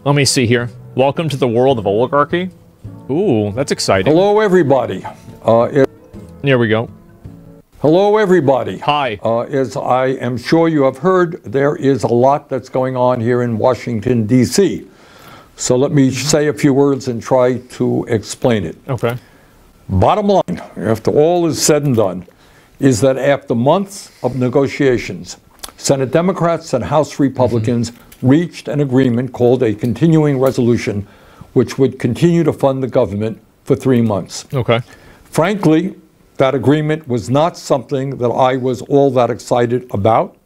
Let me see here. Welcome to the world of oligarchy. Ooh, that's exciting. Hello, everybody. Here we go. Hello, everybody. Hi. As I am sure you have heard, there is a lot that's going on here in Washington, D.C. So let me say a few words and try to explain it. Okay. Bottom line, after all is said and done, is that after months of negotiations, Senate Democrats and House Republicans reached an agreement called a continuing resolution, which would continue to fund the government for 3 months. Okay. Frankly, that agreement was not something that I was all that excited about,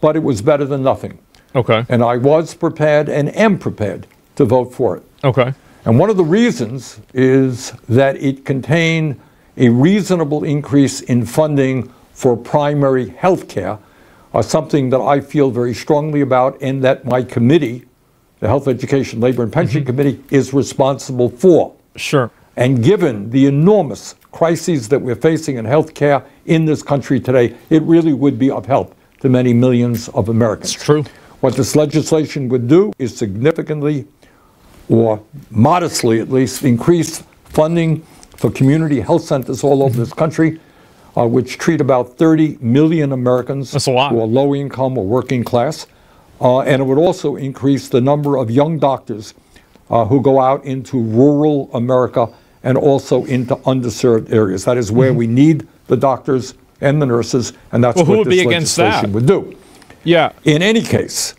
but it was better than nothing. Okay. And I was prepared and am prepared to vote for it. Okay. And one of the reasons is that it contained a reasonable increase in funding for primary health care, something that I feel very strongly about and that my committee, the Health, Education, Labor, and Pension Committee, is responsible for. Sure. And given the enormous crises that we're facing in health care in this country today, it really would be of help to many millions of Americans. It's true. What this legislation would do is significantly, or modestly at least, increase funding for community health centers all over this country, which treat about 30 million Americans That's a lot. who are low income or working class. And it would also increase the number of young doctors who go out into rural America and also into underserved areas. That is where we need the doctors and the nurses, and that's what this legislation would do. Yeah. In any case,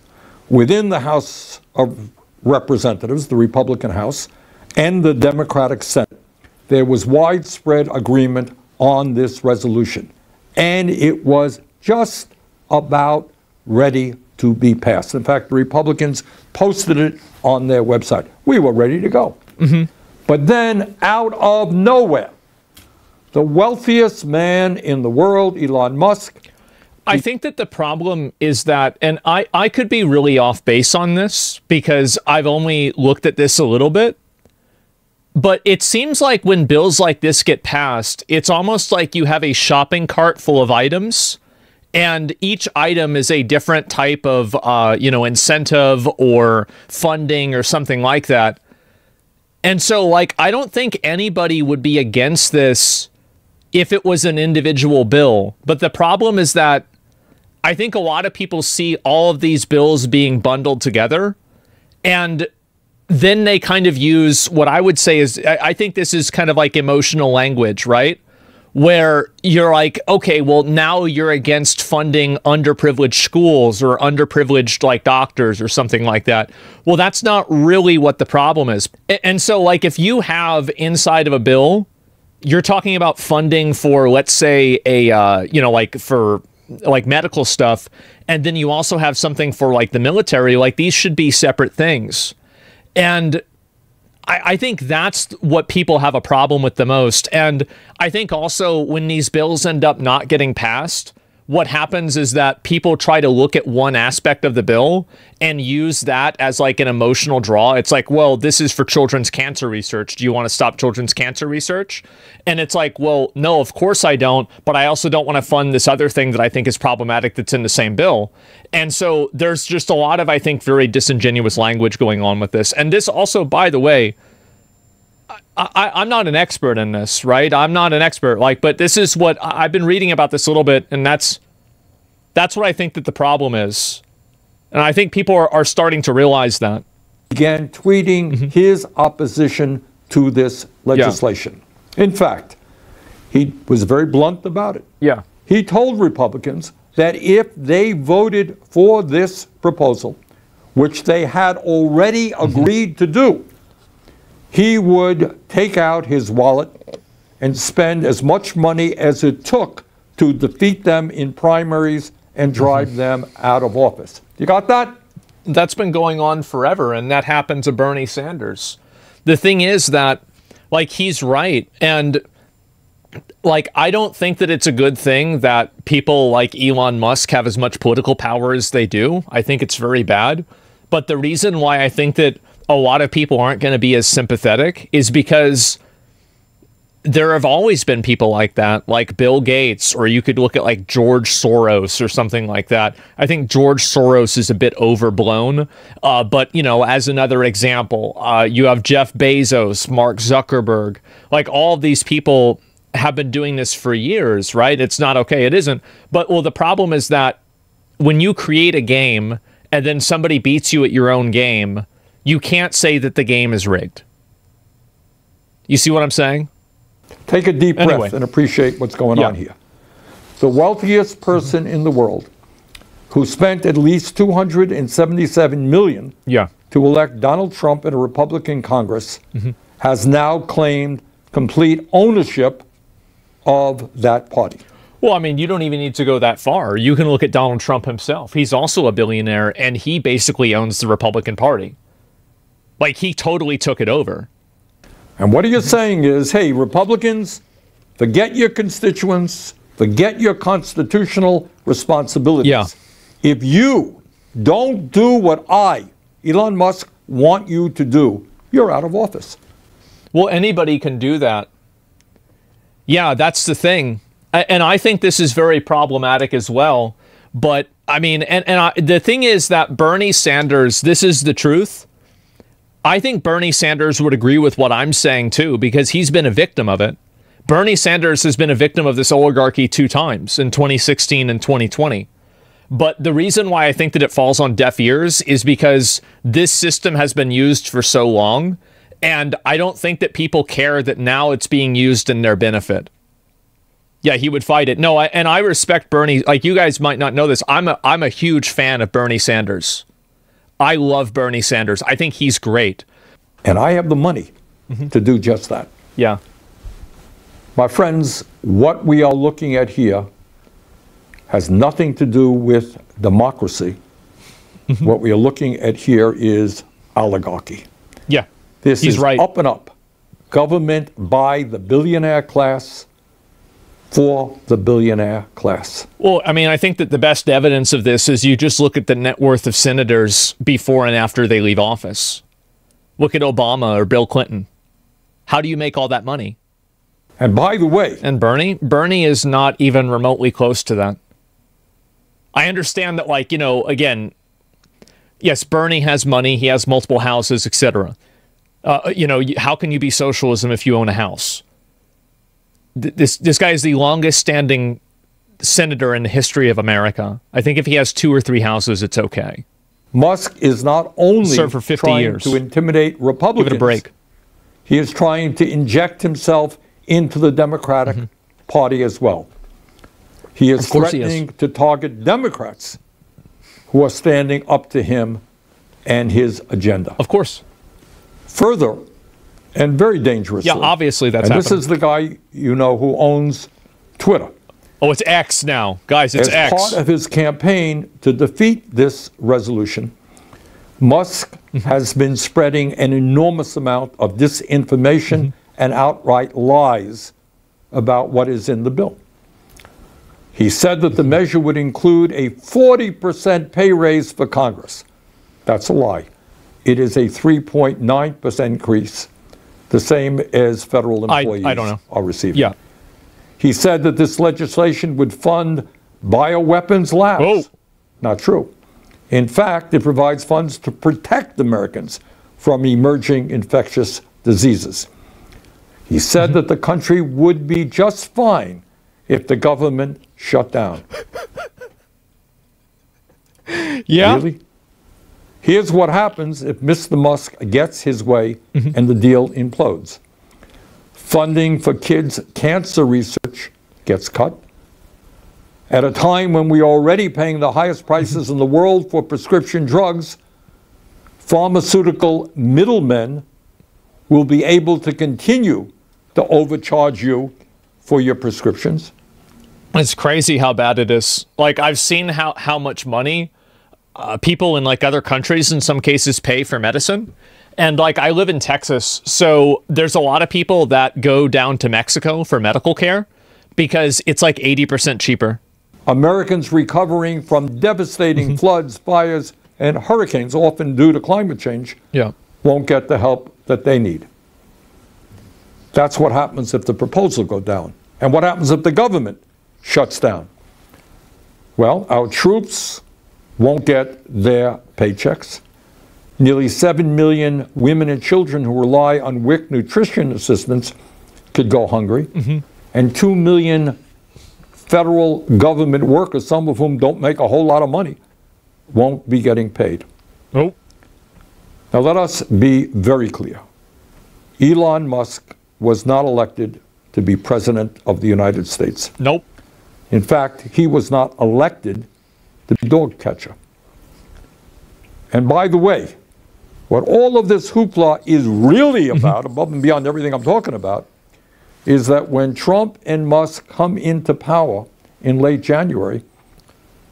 within the House of Representatives, the Republican House, and the Democratic Senate, there was widespread agreement on this resolution, and it was just about ready to be passed. In fact, the Republicans posted it on their website. We were ready to go. But then, out of nowhere, the wealthiest man in the world, Elon Musk. I think that the problem is that, and I could be really off base on this because I've only looked at this a little bit, but it seems like when bills like this get passed, it's almost like you have a shopping cart full of items, and each item is a different type of, incentive or funding or something like that. And so, like, I don't think anybody would be against this if it was an individual bill. But the problem is that I think a lot of people see all of these bills being bundled together, and then they kind of use what I would say is, I think this is kind of like emotional language, right? Where you're like, okay, well, now you're against funding underprivileged schools or underprivileged, like, doctors or something like that. Well, that's not really what the problem is. And so, like, if you have inside of a bill, you're talking about funding for, let's say, for medical stuff, and then you also have something for, like, the military, like, these should be separate things. And I think that's what people have a problem with the most. And I think also when these bills end up not getting passed, what happens is that people try to look at one aspect of the bill and use that as like an emotional draw. It's like, well, this is for children's cancer research. Do you want to stop children's cancer research? And it's like, well, no, of course I don't, but I also don't want to fund this other thing that I think is problematic that's in the same bill. And so there's just a lot of, I think, very disingenuous language going on with this. And this also, by the way, I'm not an expert in this, right? I'm not an expert, but this is what I've been reading about this a little bit, and that's what I think that the problem is. And I think people are starting to realize that. Began tweeting his opposition to this legislation. Yeah. In fact, he was very blunt about it. Yeah. He told Republicans that if they voted for this proposal, which they had already agreed to do, he would take out his wallet and spend as much money as it took to defeat them in primaries and drive them out of office. You got that? That's been going on forever, and that happened to Bernie Sanders. The thing is that, he's right, and, I don't think that it's a good thing that people like Elon Musk have as much political power as they do. I think it's very bad. But the reason why I think that a lot of people aren't going to be as sympathetic is because there have always been people like that, like Bill Gates, or you could look at like George Soros or something like that. I think George Soros is a bit overblown, but, you know, as another example, you have Jeff Bezos, Mark Zuckerberg, like all of these people have been doing this for years, right? It's not okay, it isn't. But, well, the problem is that when you create a game and then somebody beats you at your own game, you can't say that the game is rigged. You see what I'm saying? Take a deep breath and appreciate what's going on here. The wealthiest person in the world, who spent at least $277 million to elect Donald Trump in a Republican Congress, has now claimed complete ownership of that party. Well, I mean, you don't even need to go that far. You can look at Donald Trump himself. He's also a billionaire, and he basically owns the Republican Party. Like, he totally took it over. And what you're saying is, hey, Republicans, forget your constituents, forget your constitutional responsibilities. Yeah. If you don't do what I, Elon Musk, want you to do, you're out of office. Well, anybody can do that. Yeah, that's the thing. And I think this is very problematic as well. But, I mean, the thing is that Bernie Sanders, this is the truth. I think Bernie Sanders would agree with what I'm saying, too, because he's been a victim of it. Bernie Sanders has been a victim of this oligarchy 2 times, in 2016 and 2020. But the reason why I think that it falls on deaf ears is because this system has been used for so long, and I don't think that people care that now it's being used in their benefit. Yeah, he would fight it. No, and I respect Bernie. Like, you guys might not know this. I'm a huge fan of Bernie Sanders. I love Bernie Sanders. I think he's great. And I have the money to do just that. Yeah. My friends, what we are looking at here has nothing to do with democracy. What we are looking at here is oligarchy. Yeah. This is up and up. Government by the billionaire class for the billionaire class. Well, I mean, I think that the best evidence of this is you just look at the net worth of senators before and after they leave office. Look at Obama or Bill Clinton. How do you make all that money? And by the way... And Bernie is not even remotely close to that. I understand that, like, you know, again, yes, Bernie has money, he has multiple houses, etc. You know, how can you be socialism if you own a house? This guy is the longest standing senator in the history of America. I think if he has 2 or 3 houses, it's okay. Musk is not only served for 50 trying years. to intimidate Republicans. Give it a break. He is trying to inject himself into the Democratic Party as well. He is threatening to target Democrats who are standing up to him and his agenda. Of course. Further, and very dangerously. Yeah, obviously that's happening. This is the guy, you know, who owns Twitter. Oh, it's X now. Guys, it's X. As part of his campaign to defeat this resolution, Musk has been spreading an enormous amount of disinformation and outright lies about what is in the bill. He said that the measure would include a 40% pay raise for Congress. That's a lie. It is a 3.9% increase, the same as federal employees are receiving. Yeah. He said that this legislation would fund bioweapons labs. Oh. Not true. In fact, it provides funds to protect Americans from emerging infectious diseases. He said that the country would be just fine if the government shut down. Yeah. Really? Here's what happens if Mr. Musk gets his way and the deal implodes. Funding for kids' cancer research gets cut. At a time when we are already paying the highest prices in the world for prescription drugs, pharmaceutical middlemen will be able to continue to overcharge you for your prescriptions. It's crazy how bad it is. Like, I've seen how much money people in like other countries in some cases pay for medicine. And like, I live in Texas, so there's a lot of people that go down to Mexico for medical care because it's like 80% cheaper. Americans recovering from devastating floods, fires, and hurricanes, often due to climate change, won't get the help that they need. That's what happens if the proposal goes down. And what happens if the government shuts down? Well, our troops won't get their paychecks. Nearly 7 million women and children who rely on WIC nutrition assistance could go hungry. And 2 million federal government workers, some of whom don't make a whole lot of money, won't be getting paid. Nope. Now let us be very clear. Elon Musk was not elected to be president of the United States. Nope. In fact, he was not elected to be dog catcher. And by the way, what all of this hoopla is really about, above and beyond everything I'm talking about, is that when Trump and Musk come into power in late January,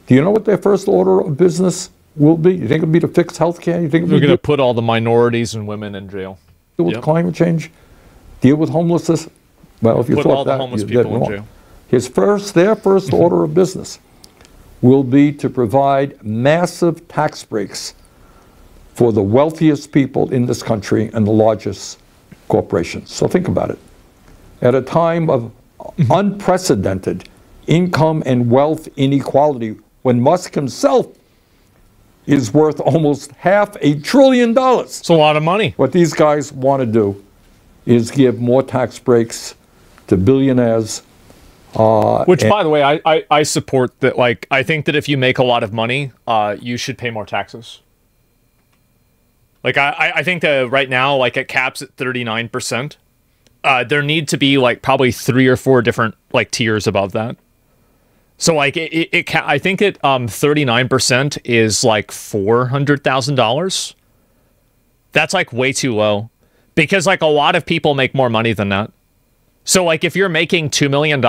do you know what their first order of business will be? You think it'll be to fix health care? You think they're going to put all the minorities and women in jail? Deal with climate change? Deal with homelessness? Well, if you put thought all the that, homeless you're people dead in wrong. jail. Their first order of business will be to provide massive tax breaks for the wealthiest people in this country and the largest corporations. So think about it. At a time of unprecedented income and wealth inequality, when Musk himself is worth almost $500 billion. It's a lot of money. What these guys want to do is give more tax breaks to billionaires. Which, by the way, I support that. Like, I think that if you make a lot of money, you should pay more taxes. Like, I think that right now, like, it caps at 39%. There need to be, like, probably 3 or 4 different, like, tiers above that. So, like, I think 39% is, like, $400,000. That's, like, way too low. Because, like, a lot of people make more money than that. So, like, if you're making $2 million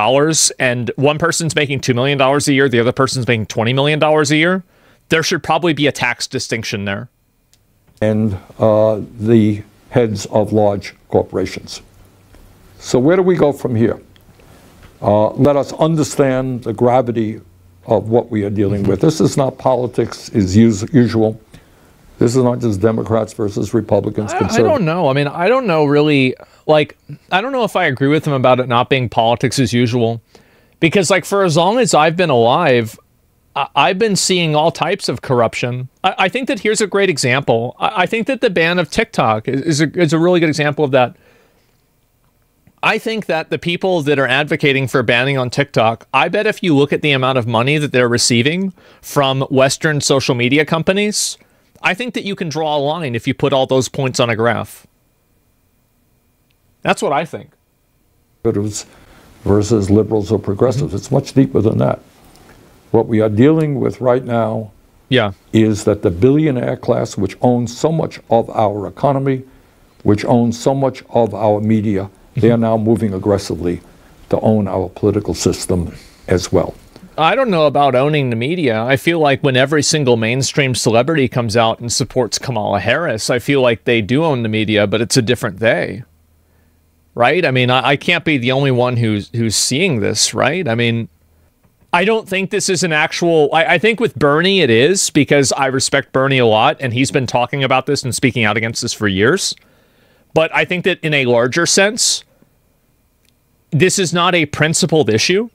and one person's making $2 million a year, the other person's making $20 million a year, there should probably be a tax distinction there. And the heads of large corporations. So where do we go from here? Let us understand the gravity of what we are dealing with. This is not politics as usual. This is not just Democrats versus Republicans. I don't know. I mean, I don't know really, like, I don't know if I agree with him about it not being politics as usual. Because, like, for as long as I've been alive, I've been seeing all types of corruption. I think that here's a great example. I think that the ban of TikTok is a really good example of that. I think that the people that are advocating for banning on TikTok, I bet if you look at the amount of money that they're receiving from Western social media companies, I think that you can draw a line if you put all those points on a graph. That's what I think. Versus liberals or progressives. It's much deeper than that. What we are dealing with right now is that the billionaire class, which owns so much of our economy, which owns so much of our media, they are now moving aggressively to own our political system as well. I don't know about owning the media. I feel like when every single mainstream celebrity comes out and supports Kamala Harris, I feel like they do own the media, but it's a different they. Right? I mean, I can't be the only one who's seeing this, right? I mean, I don't think this is an actual... I think with Bernie it is, because I respect Bernie a lot, and he's been talking about this and speaking out against this for years. But I think that in a larger sense, this is not a principled issue.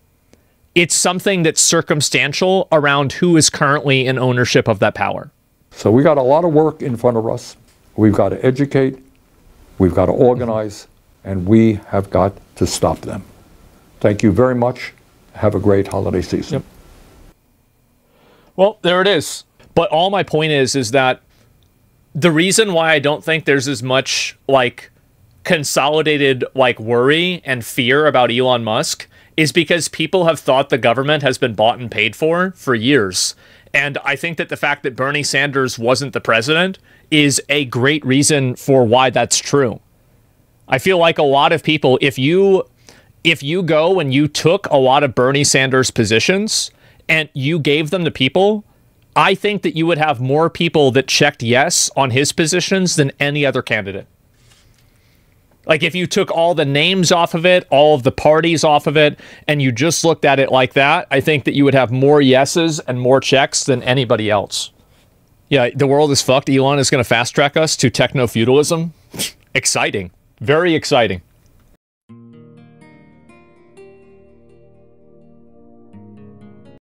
It's something that's circumstantial around who is currently in ownership of that power. So we got a lot of work in front of us. We've got to educate, we've got to organize, and we have got to stop them. Thank you very much. Have a great holiday season. Yep. Well, there it is. But all my point is that the reason why I don't think there's as much, like, consolidated, like, worry and fear about Elon Musk is because people have thought the government has been bought and paid for years. And I think that the fact that Bernie Sanders wasn't the president is a great reason for why that's true. I feel like a lot of people, if you go and you took a lot of Bernie Sanders positions and you gave them to people, I think that you would have more people that checked yes on his positions than any other candidate. Like, if you took all the names off of it, all of the parties off of it, and you just looked at it like that, I think that you would have more yeses and more checks than anybody else. Yeah, the world is fucked. Elon is going to fast track us to techno-feudalism. Exciting. Very exciting.